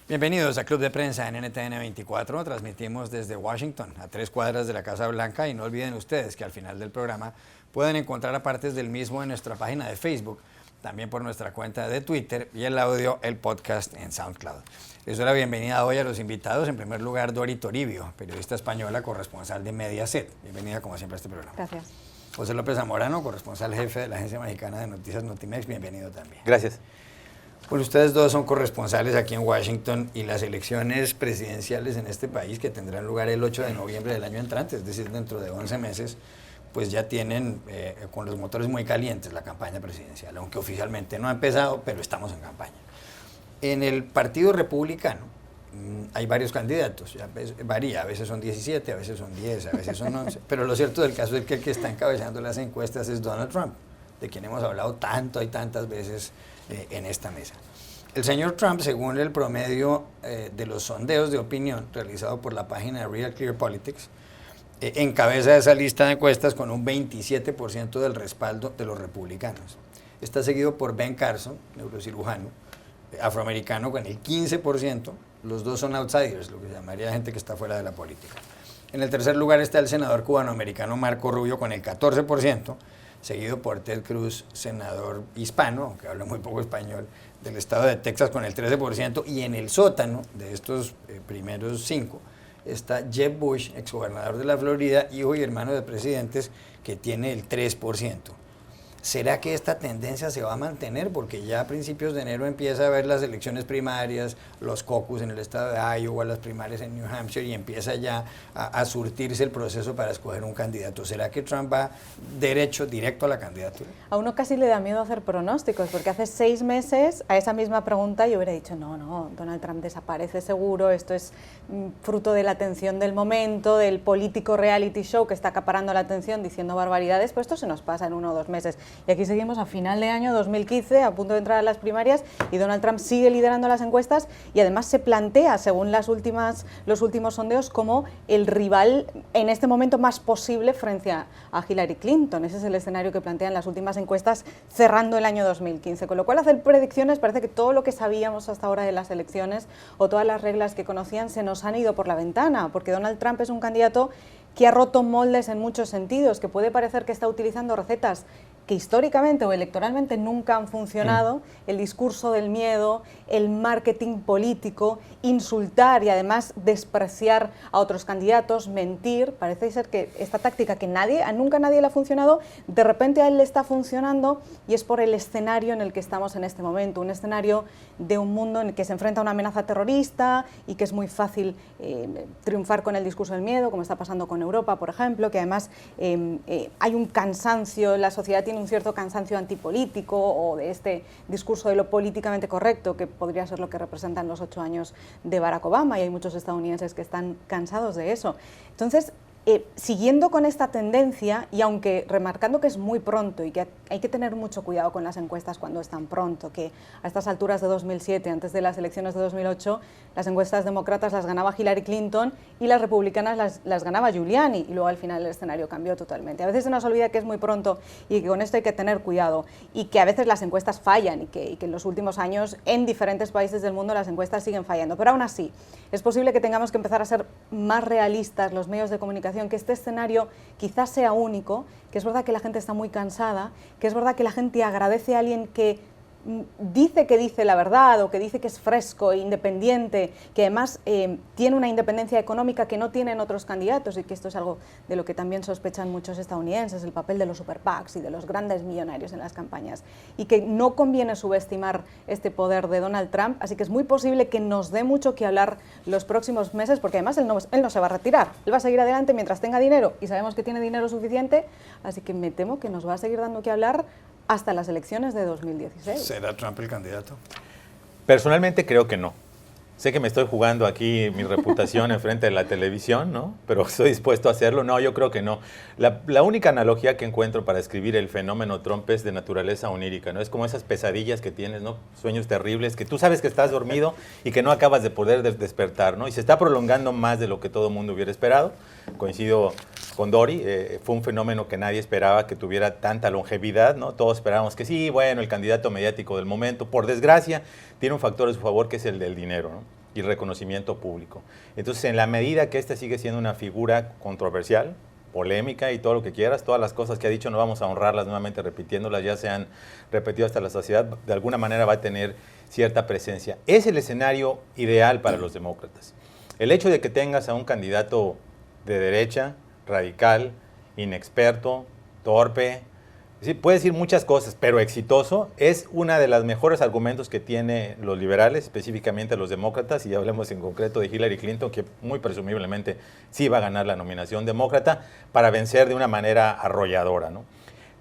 Bienvenidos a Club de Prensa en NTN 24. Transmitimos desde Washington, a 3 cuadras de la Casa Blanca, y no olviden ustedes que al final del programa pueden encontrar a partes del mismo en nuestra página de Facebook, también por nuestra cuenta de Twitter, y el audio, el podcast en SoundCloud. Les doy la bienvenida hoy a los invitados. En primer lugar, Dori Toribio, periodista española, corresponsal de Mediaset. Bienvenida como siempre a este programa. Gracias. José López Zamorano, corresponsal jefe de la agencia mexicana de noticias Notimex. Bienvenido también. Gracias. Pues ustedes dos son corresponsales aquí en Washington, y las elecciones presidenciales en este país, que tendrán lugar el 8 de noviembre del año entrante, es decir, dentro de 11 meses, pues ya tienen con los motores muy calientes la campaña presidencial, aunque oficialmente no ha empezado, pero estamos en campaña. En el Partido Republicano hay varios candidatos, varía, a veces son 17, a veces son 10, a veces son 11, pero lo cierto del caso es que el que está encabezando las encuestas es Donald Trump, de quien hemos hablado tanto y tantas veces en esta mesa. El señor Trump, según el promedio de los sondeos de opinión realizado por la página Real Clear Politics, encabeza esa lista de encuestas con un 27% del respaldo de los republicanos. Está seguido por Ben Carson, neurocirujano, afroamericano, con el 15%. Los dos son outsiders, lo que se llamaría gente que está fuera de la política. En el tercer lugar está el senador cubanoamericano Marco Rubio con el 14%, seguido por Ted Cruz, senador hispano, aunque habla muy poco español, del estado de Texas con el 13%, y en el sótano de estos primeros 5 está Jeb Bush, exgobernador de la Florida, hijo y hermano de presidentes, que tiene el 3%. ¿Será que esta tendencia se va a mantener? Porque ya a principios de enero empieza a haber las elecciones primarias, los caucus en el estado de Iowa, las primarias en New Hampshire, y empieza ya a surtirse el proceso para escoger un candidato. ¿Será que Trump va directo a la candidatura? A uno casi le da miedo hacer pronósticos, porque hace 6 meses a esa misma pregunta yo hubiera dicho, no, Donald Trump desaparece seguro, esto es fruto de la atención del momento, del político reality show que está acaparando la atención diciendo barbaridades, pues esto se nos pasa en 1 o 2 meses. Y aquí seguimos a final de año 2015, a punto de entrar a las primarias, y Donald Trump sigue liderando las encuestas, y además se plantea, según los últimos sondeos, como el rival en este momento más posible frente a Hillary Clinton. Ese es el escenario que plantean las últimas encuestas cerrando el año 2015. Con lo cual, hacer predicciones, parece que todo lo que sabíamos hasta ahora de las elecciones o todas las reglas que conocían se nos han ido por la ventana, porque Donald Trump es un candidato que ha roto moldes en muchos sentidos, que puede parecer que está utilizando recetas que históricamente o electoralmente nunca han funcionado, el discurso del miedo, el marketing político, insultar y además despreciar a otros candidatos, mentir. Parece ser que esta táctica que nunca a nadie le ha funcionado, de repente a él le está funcionando, y es por el escenario en el que estamos en este momento, un escenario de un mundo en el que se enfrenta a una amenaza terrorista y que es muy fácil triunfar con el discurso del miedo, como está pasando con Europa, por ejemplo, que además hay un cansancio, la sociedad tiene un cierto cansancio antipolítico o de este discurso de lo políticamente correcto, que podría ser lo que representan los 8 años de Barack Obama, y hay muchos estadounidenses que están cansados de eso. Entonces, siguiendo con esta tendencia, y aunque remarcando que es muy pronto y que hay que tener mucho cuidado con las encuestas cuando es tan pronto, que a estas alturas de 2007, antes de las elecciones de 2008, las encuestas demócratas las ganaba Hillary Clinton y las republicanas las ganaba Giuliani, y luego al final el escenario cambió totalmente. A veces se nos olvida que es muy pronto y que con esto hay que tener cuidado, y que a veces las encuestas fallan, y que en los últimos años en diferentes países del mundo las encuestas siguen fallando, pero aún así es posible que tengamos que empezar a ser más realistas los medios de comunicación, que este escenario quizás sea único, que es verdad que la gente está muy cansada, que es verdad que la gente agradece a alguien que dice la verdad, o que dice que es fresco e independiente, que además tiene una independencia económica que no tienen otros candidatos, y que esto es algo de lo que también sospechan muchos estadounidenses, el papel de los super PACs y de los grandes millonarios en las campañas, y que no conviene subestimar este poder de Donald Trump. Así que es muy posible que nos dé mucho que hablar los próximos meses, porque además él no se va a retirar, él va a seguir adelante mientras tenga dinero, y sabemos que tiene dinero suficiente, así que me temo que nos va a seguir dando que hablar hasta las elecciones de 2016. ¿Será Trump el candidato? Personalmente creo que no. Sé que me estoy jugando aquí mi reputación enfrente de la televisión, ¿no? Pero estoy dispuesto a hacerlo. No, yo creo que no. La única analogía que encuentro para describir el fenómeno Trump es de naturaleza onírica, ¿no? Es como esas pesadillas que tienes, ¿no? Sueños terribles, que tú sabes que estás dormido y que no acabas de poder despertar, ¿no? Y se está prolongando más de lo que todo el mundo hubiera esperado. Coincido con Dori, fue un fenómeno que nadie esperaba que tuviera tanta longevidad, ¿no? Todos esperábamos que sí, bueno, el candidato mediático del momento, por desgracia, tiene un factor a su favor que es el del dinero, ¿no? Y reconocimiento público. Entonces, en la medida que esta sigue siendo una figura controversial, polémica y todo lo que quieras, todas las cosas que ha dicho no vamos a honrarlas nuevamente repitiéndolas, ya se han repetido hasta la saciedad, de alguna manera va a tener cierta presencia. Es el escenario ideal para los demócratas. El hecho de que tengas a un candidato de derecha, radical, inexperto, torpe, sí, puede decir muchas cosas, pero exitoso, es una de las mejores argumentos que tienen los liberales, específicamente los demócratas, y hablemos en concreto de Hillary Clinton, que muy presumiblemente sí va a ganar la nominación demócrata, para vencer de una manera arrolladora, ¿no?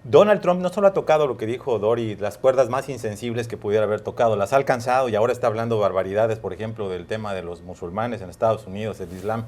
Donald Trump no solo ha tocado lo que dijo Dori, las cuerdas más insensibles que pudiera haber tocado, las ha alcanzado y ahora está hablando barbaridades, por ejemplo, del tema de los musulmanes en Estados Unidos, el Islam,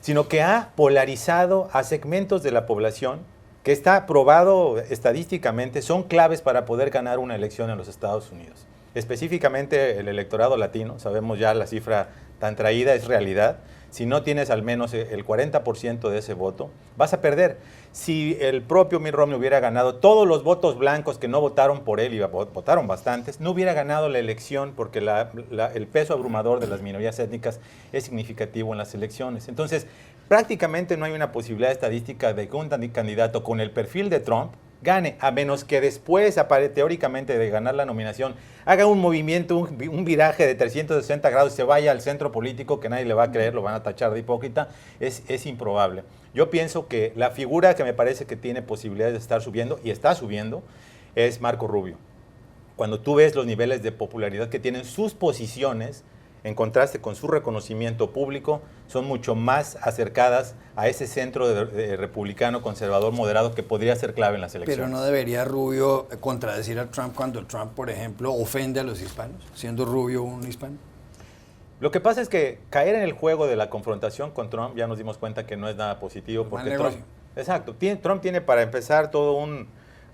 sino que ha polarizado a segmentos de la población que está probado estadísticamente, son claves para poder ganar una elección en los Estados Unidos. Específicamente el electorado latino, sabemos ya la cifra tan traída, es realidad. Si no tienes al menos el 40% de ese voto, vas a perder. Si el propio Mitt Romney hubiera ganado todos los votos blancos que no votaron por él, y votaron bastantes, no hubiera ganado la elección porque el peso abrumador de las minorías étnicas es significativo en las elecciones. Entonces, prácticamente no hay una posibilidad estadística de que un candidato con el perfil de Trump gane, a menos que después, teóricamente, de ganar la nominación, haga un movimiento, un viraje de 360 grados y se vaya al centro político que nadie le va a creer, lo van a tachar de hipócrita, es improbable. Yo pienso que la figura que me parece que tiene posibilidades de estar subiendo, y está subiendo, es Marco Rubio. Cuando tú ves los niveles de popularidad que tienen sus posiciones, en contraste con su reconocimiento público, son mucho más acercadas a ese centro de republicano, conservador, moderado, que podría ser clave en las elecciones. Pero no debería Rubio contradecir a Trump cuando Trump, por ejemplo, ofende a los hispanos, siendo Rubio un hispano. Lo que pasa es que caer en el juego de la confrontación con Trump, ya nos dimos cuenta que no es nada positivo. Porque Trump, exacto, Trump tiene para empezar todo un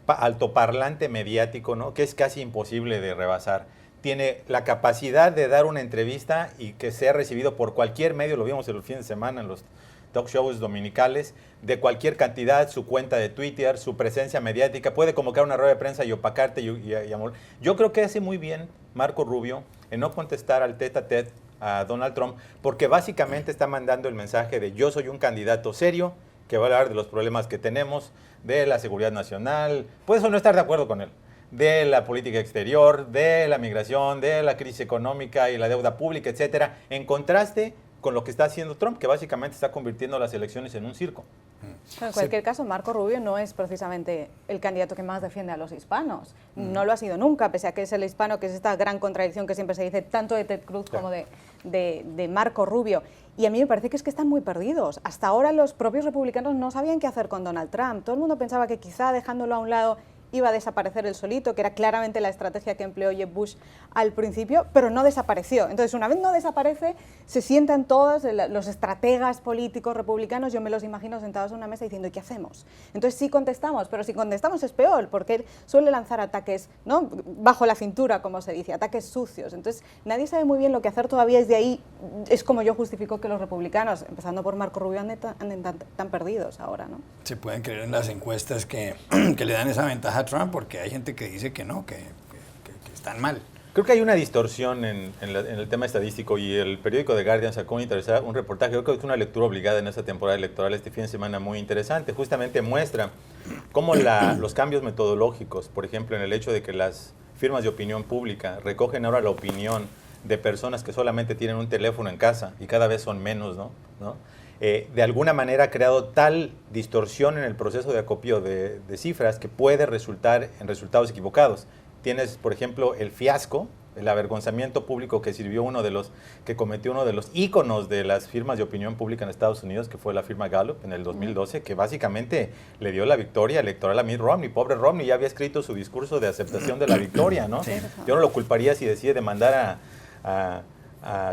altoparlante mediático, ¿no? Que es casi imposible de rebasar. Tiene la capacidad de dar una entrevista y que sea recibido por cualquier medio, lo vimos el fin de semana en los talk shows dominicales, de cualquier cantidad, su cuenta de Twitter, su presencia mediática, puede convocar una rueda de prensa y opacarte. Yo creo que hace muy bien Marco Rubio en no contestar al tete-a-tete a Donald Trump, porque básicamente está mandando el mensaje de yo soy un candidato serio, que va a hablar de los problemas que tenemos, de la seguridad nacional, puedes o no estar de acuerdo con él, de la política exterior, de la migración, de la crisis económica y la deuda pública, etcétera, en contraste con lo que está haciendo Trump, que básicamente está convirtiendo las elecciones en un circo. En cualquier caso, Marco Rubio no es precisamente el candidato que más defiende a los hispanos. No lo ha sido nunca, pese a que es el hispano, que es esta gran contradicción que siempre se dice tanto de Ted Cruz como de Marco Rubio. Y a mí me parece que es que están muy perdidos. Hasta ahora los propios republicanos no sabían qué hacer con Donald Trump. Todo el mundo pensaba que quizá dejándolo a un lado iba a desaparecer él solito, que era claramente la estrategia que empleó Jeb Bush al principio, pero no desapareció. Entonces, una vez no desaparece, se sientan todos los estrategas políticos republicanos, yo me los imagino sentados en una mesa diciendo, ¿y qué hacemos? Entonces sí contestamos, pero si contestamos es peor, porque él suele lanzar ataques, ¿no?, bajo la cintura, como se dice, ataques sucios. Entonces, nadie sabe muy bien lo que hacer todavía, desde ahí es como yo justifico que los republicanos, empezando por Marco Rubio, anden tan perdidos ahora, ¿no? Se pueden creer en las encuestas que le dan esa ventaja a Trump, porque hay gente que dice que no, que están mal. Creo que hay una distorsión en el tema estadístico, y el periódico The Guardian sacó un reportaje, creo que es una lectura obligada en esta temporada electoral, este fin de semana, muy interesante. Justamente muestra cómo los cambios metodológicos, por ejemplo, en el hecho de que las firmas de opinión pública recogen ahora la opinión de personas que solamente tienen un teléfono en casa, y cada vez son menos, ¿no? De alguna manera ha creado tal distorsión en el proceso de acopio de cifras que puede resultar en resultados equivocados. Tienes, por ejemplo, el fiasco, el avergonzamiento público que cometió uno de los íconos de las firmas de opinión pública en Estados Unidos, que fue la firma Gallup en el 2012, que básicamente le dio la victoria electoral a Mitt Romney. Pobre Romney, ya había escrito su discurso de aceptación de la victoria, ¿no? Sí. Yo no lo culparía si decide demandar a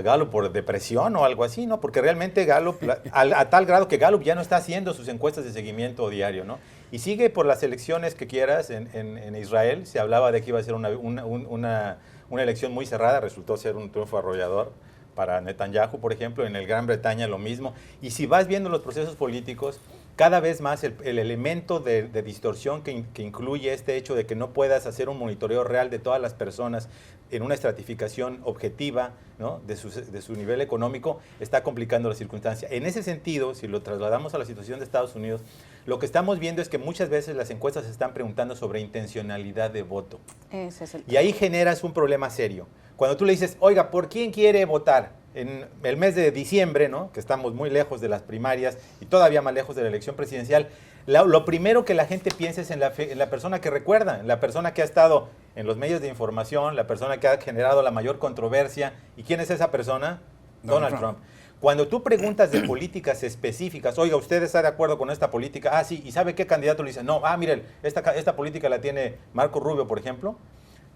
Gallup por depresión o algo así, ¿no? Porque realmente Gallup, a tal grado que Gallup ya no está haciendo sus encuestas de seguimiento diario, ¿no? Y sigue por las elecciones que quieras. En Israel se hablaba de que iba a ser una elección muy cerrada, resultó ser un triunfo arrollador para Netanyahu, por ejemplo. En el Gran Bretaña lo mismo. Y si vas viendo los procesos políticos, cada vez más el elemento de distorsión que incluye este hecho de que no puedas hacer un monitoreo real de todas las personas en una estratificación objetiva, ¿no?, de su nivel económico, está complicando la circunstancia. En ese sentido, si lo trasladamos a la situación de Estados Unidos, lo que estamos viendo es que muchas veces las encuestas se están preguntando sobre intencionalidad de voto. Ese es el y ahí generas un problema serio. Cuando tú le dices, oiga, ¿por quién quiere votar? En el mes de diciembre, ¿no?, que estamos muy lejos de las primarias y todavía más lejos de la elección presidencial, lo primero que la gente piensa es en la persona que recuerda, en la persona que ha estado en los medios de información, la persona que ha generado la mayor controversia. ¿Y quién es esa persona? Donald Trump. Cuando tú preguntas de políticas específicas, oiga, ¿usted está de acuerdo con esta política? Ah, sí. ¿Y sabe qué candidato le dice? No, miren, esta política la tiene Marco Rubio, por ejemplo.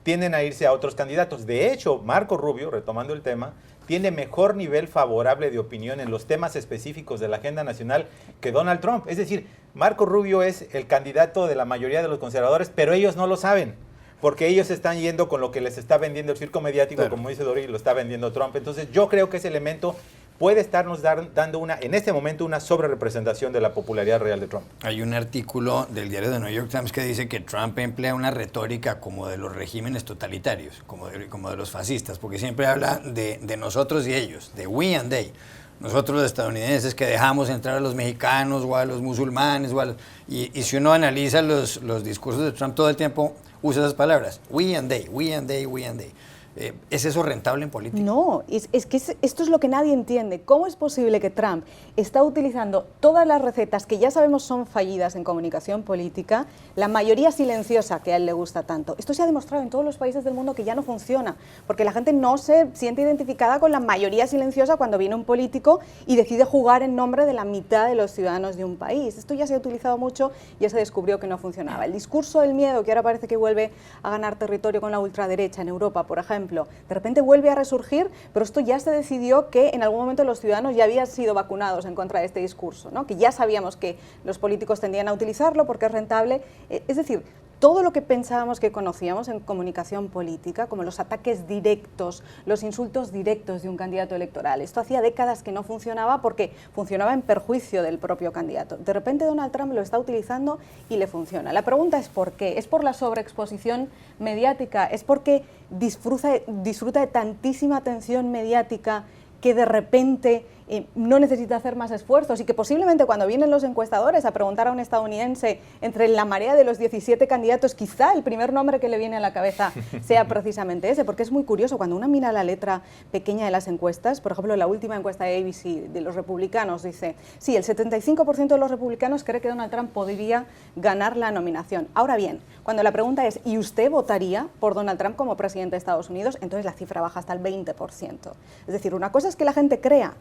Tienden a irse a otros candidatos. De hecho, Marco Rubio, retomando el tema, tiene mejor nivel favorable de opinión en los temas específicos de la agenda nacional que Donald Trump. Es decir, Marco Rubio es el candidato de la mayoría de los conservadores, pero ellos no lo saben, porque ellos están yendo con lo que les está vendiendo el circo mediático, claro, como dice Dori, lo está vendiendo Trump. Entonces yo creo que ese elemento puede estarnos dando en este momento una sobrerepresentación de la popularidad real de Trump. Hay un artículo del diario The New York Times que dice que Trump emplea una retórica como de los regímenes totalitarios, como de los fascistas, porque siempre habla de nosotros y ellos, de we and they. Nosotros los estadounidenses que dejamos entrar a los mexicanos o a los musulmanes, y si uno analiza los discursos de Trump todo el tiempo usa esas palabras, we and they, we and they, we and they. ¿Es eso rentable en política? No, es que esto es lo que nadie entiende. ¿Cómo es posible que Trump está utilizando todas las recetas que ya sabemos son fallidas en comunicación política, la mayoría silenciosa que a él le gusta tanto? Esto se ha demostrado en todos los países del mundo que ya no funciona, porque la gente no se siente identificada con la mayoría silenciosa cuando viene un político y decide jugar en nombre de la mitad de los ciudadanos de un país. Esto ya se ha utilizado mucho, ya se descubrió que no funcionaba. El discurso del miedo, que ahora parece que vuelve a ganar territorio con la ultraderecha en Europa, por ejemplo, de repente vuelve a resurgir, pero esto ya se decidió que en algún momento los ciudadanos ya habían sido vacunados en contra de este discurso, ¿no?, que ya sabíamos que los políticos tendían a utilizarlo porque es rentable. Es decir, todo lo que pensábamos que conocíamos en comunicación política, como los ataques directos, los insultos directos de un candidato electoral, esto hacía décadas que no funcionaba porque funcionaba en perjuicio del propio candidato. De repente Donald Trump lo está utilizando y le funciona. La pregunta es ¿por qué? ¿Es por la sobreexposición mediática? ¿Es porque disfruta de tantísima atención mediática que de repente no necesita hacer más esfuerzos y que posiblemente cuando vienen los encuestadores a preguntar a un estadounidense entre la marea de los 17 candidatos, quizá el primer nombre que le viene a la cabeza sea precisamente ese? Porque es muy curioso, cuando uno mira la letra pequeña de las encuestas, por ejemplo, la última encuesta de ABC de los republicanos dice, sí, el 75% de los republicanos cree que Donald Trump podría ganar la nominación. Ahora bien, cuando la pregunta es, ¿y usted votaría por Donald Trump como presidente de Estados Unidos?, entonces la cifra baja hasta el 20%. Es decir, una cosa es que la gente crea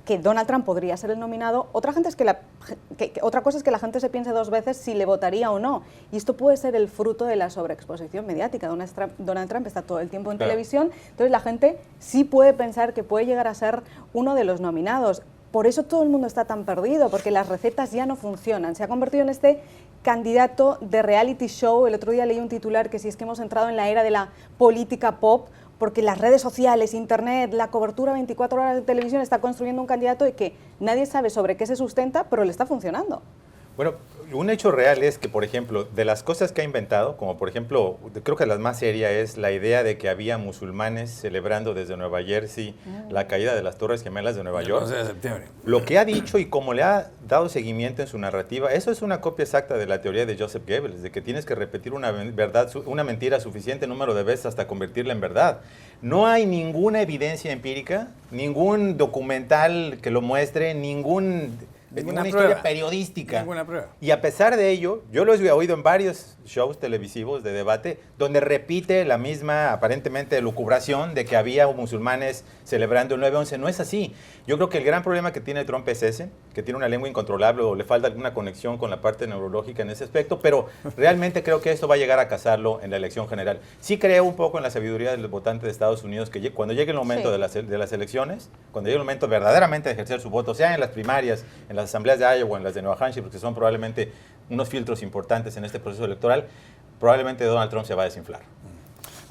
que Donald Trump podría ser el nominado, otra cosa es que la gente se piense dos veces si le votaría o no. Y esto puede ser el fruto de la sobreexposición mediática. Donald Trump está todo el tiempo en televisión, entonces la gente sí puede pensar que puede llegar a ser uno de los nominados. Por eso todo el mundo está tan perdido, porque las recetas ya no funcionan. Se ha convertido en este candidato de reality show. El otro día leí un titular que si es que hemos entrado en la era de la política pop, porque las redes sociales, internet, la cobertura 24 horas de televisión está construyendo un candidato de que nadie sabe sobre qué se sustenta, pero le está funcionando. Bueno, un hecho real es que, por ejemplo, de las cosas que ha inventado, como por ejemplo, creo que la más seria es la idea de que había musulmanes celebrando desde Nueva Jersey la caída de las Torres Gemelas de Nueva York. 11 de septiembre. Lo que ha dicho y cómo le ha dado seguimiento en su narrativa, eso es una copia exacta de la teoría de Joseph Goebbels, de que tienes que repetir una mentira suficiente número de veces hasta convertirla en verdad. No hay ninguna evidencia empírica, ningún documental que lo muestre, ninguna historia periodística. Ninguna prueba. Y a pesar de ello, yo lo he oído en varios shows televisivos de debate donde repite la misma, aparentemente, lucubración de que había musulmanes celebrando el 9/11. No es así. Yo creo que el gran problema que tiene Trump es ese, que tiene una lengua incontrolable o le falta alguna conexión con la parte neurológica en ese aspecto, pero realmente creo que esto va a llegar a casarlo en la elección general. Sí creo un poco en la sabiduría del votante de Estados Unidos, que cuando llegue el momento de las elecciones, cuando llegue el momento verdaderamente de ejercer su voto, sea en las primarias, en las asambleas de Iowa, en las de Nueva Hampshire, porque son probablemente unos filtros importantes en este proceso electoral, probablemente Donald Trump se va a desinflar.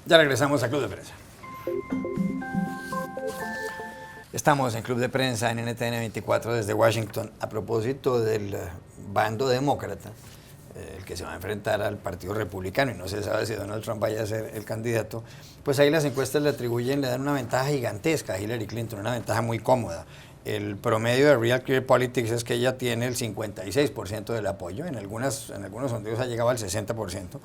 Ya regresamos a Club de Prensa. Estamos en Club de Prensa en NTN 24 desde Washington. A propósito del bando demócrata, el que se va a enfrentar al Partido Republicano, y no se sabe si Donald Trump vaya a ser el candidato, pues ahí las encuestas le dan una ventaja gigantesca a Hillary Clinton, una ventaja muy cómoda. El promedio de Real Clear Politics es que ella tiene el 56% del apoyo, en algunos sondeos ha llegado al 60%.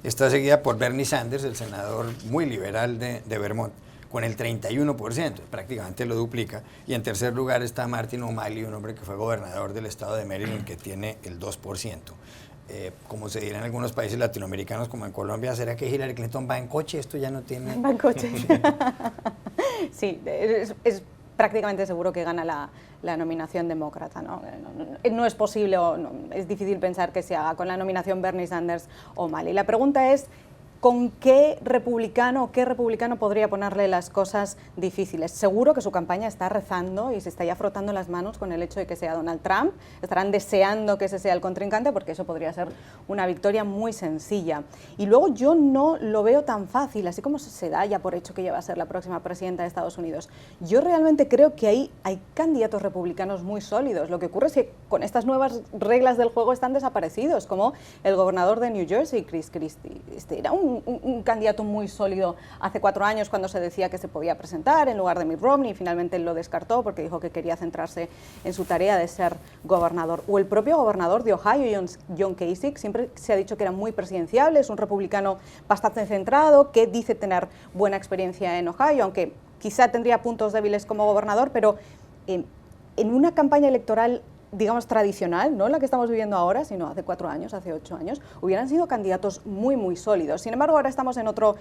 Está seguida por Bernie Sanders, el senador muy liberal de Vermont, con el 31%, prácticamente lo duplica. Y en tercer lugar está Martin O'Malley, un hombre que fue gobernador del estado de Maryland, que tiene el 2%. Como se dirá en algunos países latinoamericanos, como en Colombia, ¿será que Hillary Clinton va en coche? Esto ya no tiene... Va en coche. Sí, es prácticamente seguro que gana la nominación demócrata, ¿no? No es posible, es difícil pensar que se haga con la nominación Bernie Sanders o O'Malley. La pregunta es, ¿con qué republicano podría ponerle las cosas difíciles? Seguro que su campaña está rezando y se está ya frotando las manos con el hecho de que sea Donald Trump. Estarán deseando que ese sea el contrincante porque eso podría ser una victoria muy sencilla. Y luego yo no lo veo tan fácil, así como se da ya por hecho que ella va a ser la próxima presidenta de Estados Unidos. Yo realmente creo que ahí hay candidatos republicanos muy sólidos. Lo que ocurre es que con estas nuevas reglas del juego están desaparecidos, como el gobernador de New Jersey, Chris Christie. Era un candidato muy sólido hace 4 años cuando se decía que se podía presentar en lugar de Mitt Romney, y finalmente lo descartó porque dijo que quería centrarse en su tarea de ser gobernador. O el propio gobernador de Ohio, John Kasich, siempre se ha dicho que era muy presidenciable, es un republicano bastante centrado, que dice tener buena experiencia en Ohio, aunque quizá tendría puntos débiles como gobernador, pero en una campaña electoral, digamos, tradicional, no la que estamos viviendo ahora, sino hace 4 años, hace 8 años, hubieran sido candidatos muy, muy sólidos. Sin embargo, ahora estamos en otro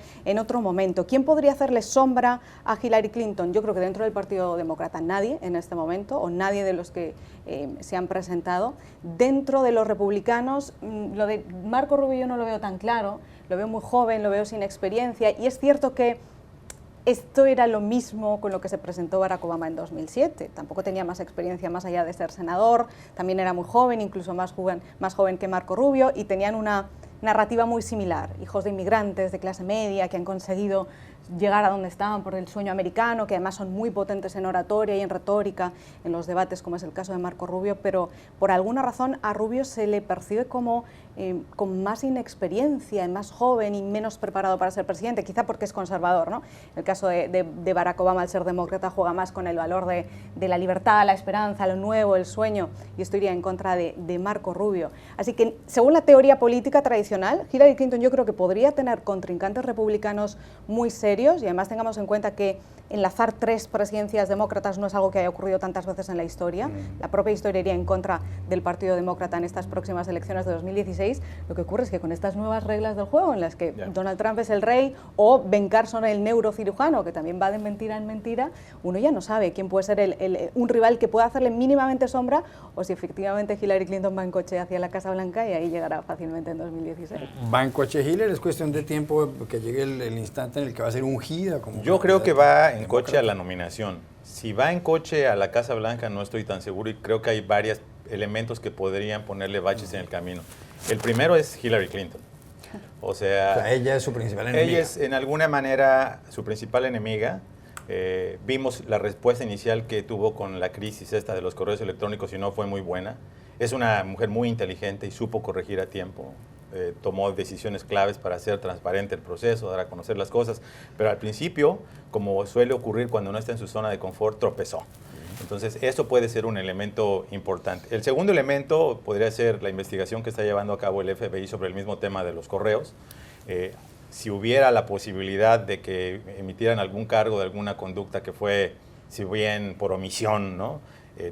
momento. ¿Quién podría hacerle sombra a Hillary Clinton? Yo creo que dentro del Partido Demócrata nadie en este momento, o nadie de los que se han presentado. Dentro de los republicanos, lo de Marco Rubio yo no lo veo tan claro, lo veo muy joven, lo veo sin experiencia, y es cierto que esto era lo mismo con lo que se presentó Barack Obama en 2007. Tampoco tenía más experiencia más allá de ser senador, también era muy joven, incluso más joven que Marco Rubio, y tenían una narrativa muy similar. Hijos de inmigrantes de clase media que han conseguido llegar a donde estaban por el sueño americano, que además son muy potentes en oratoria y en retórica, en los debates, como es el caso de Marco Rubio, pero por alguna razón a Rubio se le percibe como con más inexperiencia, más joven y menos preparado para ser presidente, quizá porque es conservador, ¿no? El caso de Barack Obama, al ser demócrata, juega más con el valor de la libertad, la esperanza, lo nuevo, el sueño, y esto iría en contra de Marco Rubio. Así que, según la teoría política tradicional, Hillary Clinton yo creo que podría tener contrincantes republicanos muy serios, y además tengamos en cuenta que enlazar 3 presidencias demócratas no es algo que haya ocurrido tantas veces en la historia. La propia historia iría en contra del Partido Demócrata en estas próximas elecciones de 2016. Lo que ocurre es que con estas nuevas reglas del juego, en las que Donald Trump es el rey o Ben Carson el neurocirujano, que también va de mentira en mentira, uno ya no sabe quién puede ser un rival que pueda hacerle mínimamente sombra, o si efectivamente Hillary Clinton va en coche hacia la Casa Blanca y ahí llegará fácilmente en 2016. ¿Va en coche Hillary? ¿Es cuestión de tiempo que llegue el instante en el que va a ser ungida? Yo creo que va en coche a la nominación. Si va en coche a la Casa Blanca no estoy tan seguro, y creo que hay varios elementos que podrían ponerle baches en el camino. El primero es Hillary Clinton. O sea, ella es su principal enemiga. Ella es en alguna manera su principal enemiga. Vimos la respuesta inicial que tuvo con la crisis esta de los correos electrónicos y no fue muy buena. Es una mujer muy inteligente y supo corregir a tiempo. Tomó decisiones claves para hacer transparente el proceso, dar a conocer las cosas, pero al principio, como suele ocurrir cuando no está en su zona de confort, tropezó. Entonces, eso puede ser un elemento importante. El segundo elemento podría ser la investigación que está llevando a cabo el FBI sobre el mismo tema de los correos. Si hubiera la posibilidad de que emitieran algún cargo de alguna conducta que fue, si bien por omisión, ¿no?,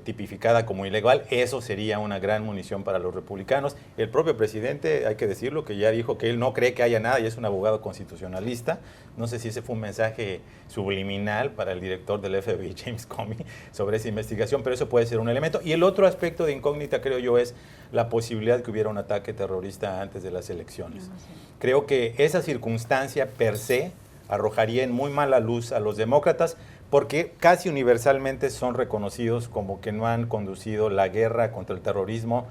tipificada como ilegal, eso sería una gran munición para los republicanos. El propio presidente, hay que decirlo, que ya dijo que él no cree que haya nada y es un abogado constitucionalista. No sé si ese fue un mensaje subliminal para el director del FBI, James Comey, sobre esa investigación, pero eso puede ser un elemento. Y el otro aspecto de incógnita, creo yo, es la posibilidad de que hubiera un ataque terrorista antes de las elecciones. Creo que esa circunstancia per se arrojaría en muy mala luz a los demócratas, porque casi universalmente son reconocidos como que no han conducido la guerra contra el terrorismo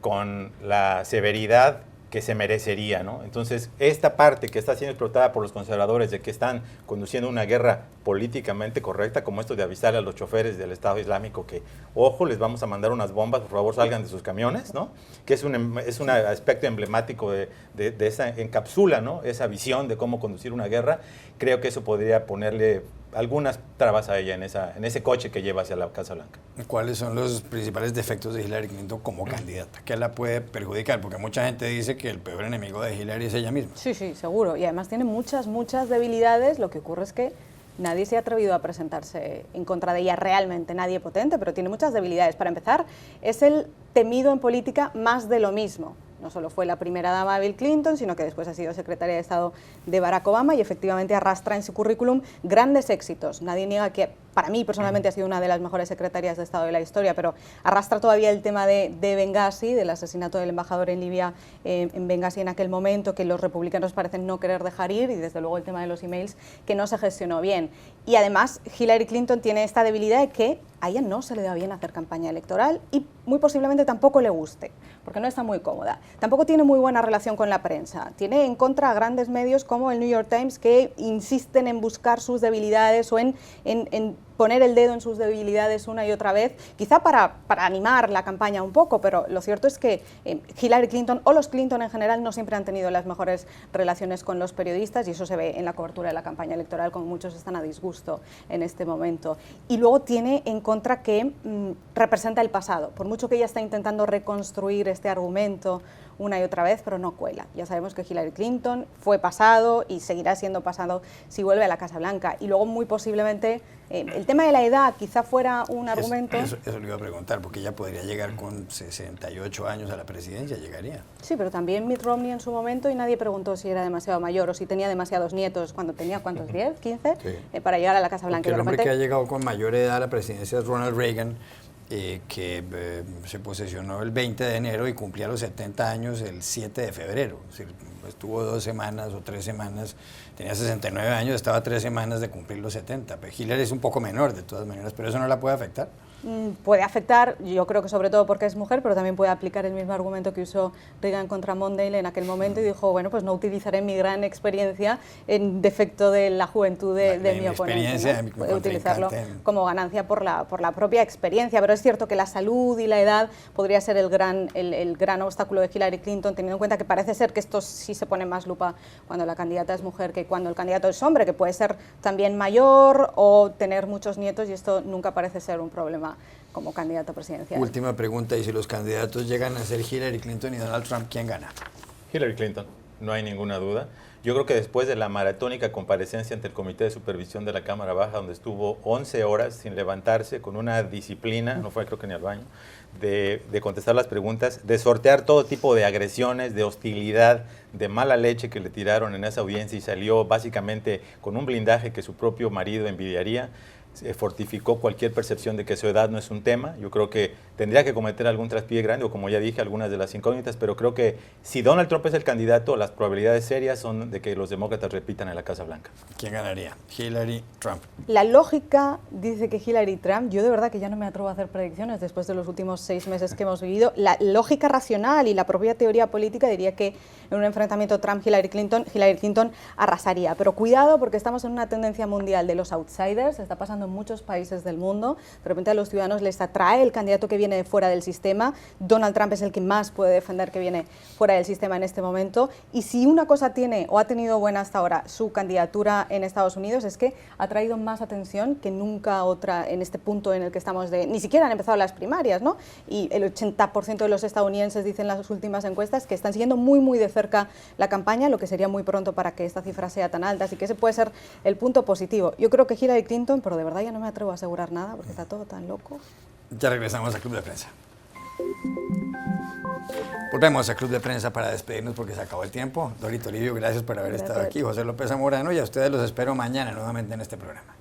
con la severidad se merecería, ¿no? Entonces, esta parte que está siendo explotada por los conservadores de que están conduciendo una guerra políticamente correcta, como esto de avisar a los choferes del Estado Islámico que, ojo, les vamos a mandar unas bombas, por favor salgan de sus camiones, ¿no? Que es un aspecto emblemático de esa, encapsula, ¿no? Esa visión de cómo conducir una guerra. Creo que eso podría ponerle algunas trabas a ella en ese coche que lleva hacia la Casa Blanca. ¿Cuáles son los principales defectos de Hillary Clinton como candidata? ¿Qué la puede perjudicar? Porque mucha gente dice que el peor enemigo de Hillary es ella misma. Sí, seguro. Y además tiene muchas debilidades. Lo que ocurre es que nadie se ha atrevido a presentarse en contra de ella realmente, nadie potente, pero tiene muchas debilidades. Para empezar, es el temido en política más de lo mismo. No solo fue la primera dama de Bill Clinton, sino que después ha sido secretaria de Estado de Barack Obama y efectivamente arrastra en su currículum grandes éxitos. Nadie niega que, para mí personalmente, ha sido una de las mejores secretarias de Estado de la historia, pero arrastra todavía el tema de Benghazi, del asesinato del embajador en Libia en Benghazi en aquel momento, que los republicanos parecen no querer dejar ir, y desde luego el tema de los emails, que no se gestionó bien. Y además, Hillary Clinton tiene esta debilidad de que a ella no se le da bien hacer campaña electoral y muy posiblemente tampoco le guste, porque no está muy cómoda. Tampoco tiene muy buena relación con la prensa. Tiene en contra a grandes medios como el New York Times, que insisten en buscar sus debilidades o en poner el dedo en sus debilidades una y otra vez, quizá para animar la campaña un poco, pero lo cierto es que Hillary Clinton o los Clinton en general no siempre han tenido las mejores relaciones con los periodistas, y eso se ve en la cobertura de la campaña electoral, como muchos están a disgusto en este momento. Y luego tiene en contra que representa el pasado, por mucho que ella está intentando reconstruir este argumento una y otra vez, pero no cuela. Ya sabemos que Hillary Clinton fue pasado y seguirá siendo pasado si vuelve a la Casa Blanca. Y luego, muy posiblemente, el tema de la edad quizá fuera un argumento. Eso le iba a preguntar, porque ella podría llegar con 68 años a la presidencia, llegaría. Sí, pero también Mitt Romney en su momento, y nadie preguntó si era demasiado mayor o si tenía demasiados nietos cuando tenía, ¿cuántos? ¿10? ¿15? Sí. Para llegar a la Casa Blanca. Porque el hombre que ha llegado con mayor edad a la presidencia es Ronald Reagan, que se posesionó el 20 de enero y cumplía los 70 años el 7 de febrero. Es decir, estuvo 2 semanas o 3 semanas, tenía 69 años, estaba a 3 semanas de cumplir los 70. Pero Hillary es un poco menor de todas maneras, pero eso no la puede afectar. Puede afectar, yo creo que sobre todo porque es mujer, pero también puede aplicar el mismo argumento que usó Reagan contra Mondale en aquel momento y dijo, bueno, pues no utilizaré mi gran experiencia en defecto de la juventud de mi oponente, ¿no? Puede utilizarlo como ganancia por la propia experiencia, pero es cierto que la salud y la edad podría ser el gran obstáculo de Hillary Clinton, teniendo en cuenta que parece ser que esto sí se pone más lupa cuando la candidata es mujer que cuando el candidato es hombre, que puede ser también mayor o tener muchos nietos, y esto nunca parece ser un problema como candidato presidencial. Última pregunta, y si los candidatos llegan a ser Hillary Clinton y Donald Trump, ¿quién gana? Hillary Clinton, no hay ninguna duda. Yo creo que después de la maratónica comparecencia ante el Comité de Supervisión de la Cámara Baja, donde estuvo 11 horas sin levantarse, con una disciplina, no fue creo que ni al baño, de contestar las preguntas, de sortear todo tipo de agresiones, de hostilidad, de mala leche que le tiraron en esa audiencia, y salió básicamente con un blindaje que su propio marido envidiaría. Fortificó cualquier percepción de que su edad no es un tema. Yo creo que tendría que cometer algún traspié grande, o como ya dije, algunas de las incógnitas, pero creo que si Donald Trump es el candidato, las probabilidades serias son de que los demócratas repitan en la Casa Blanca. ¿Quién ganaría? Hillary, Trump. La lógica dice que Hillary, Trump. Yo de verdad que ya no me atrevo a hacer predicciones después de los últimos 6 meses que hemos vivido. La lógica racional y la propia teoría política diría que en un enfrentamiento Trump-Hillary Clinton arrasaría. Pero cuidado, porque estamos en una tendencia mundial de los outsiders, está pasando en muchos países del mundo. De repente a los ciudadanos les atrae el candidato que viene de fuera del sistema. Donald Trump es el que más puede defender que viene fuera del sistema en este momento. Y si una cosa tiene o ha tenido buena hasta ahora su candidatura en Estados Unidos, es que ha traído más atención que nunca otra en este punto en el que estamos ni siquiera han empezado las primarias, ¿no? Y el 80% de los estadounidenses dicen en las últimas encuestas que están siguiendo muy de cerca la campaña, lo que sería muy pronto para que esta cifra sea tan alta, así que ese puede ser el punto positivo. Yo creo que Hillary Clinton, pero de verdad ya no me atrevo a asegurar nada porque está todo tan loco. Ya regresamos al Club de Prensa. Volvemos al Club de Prensa para despedirnos porque se acabó el tiempo. Dorito Livio, gracias por haber estado aquí. José López Zamorano, y a ustedes los espero mañana nuevamente en este programa.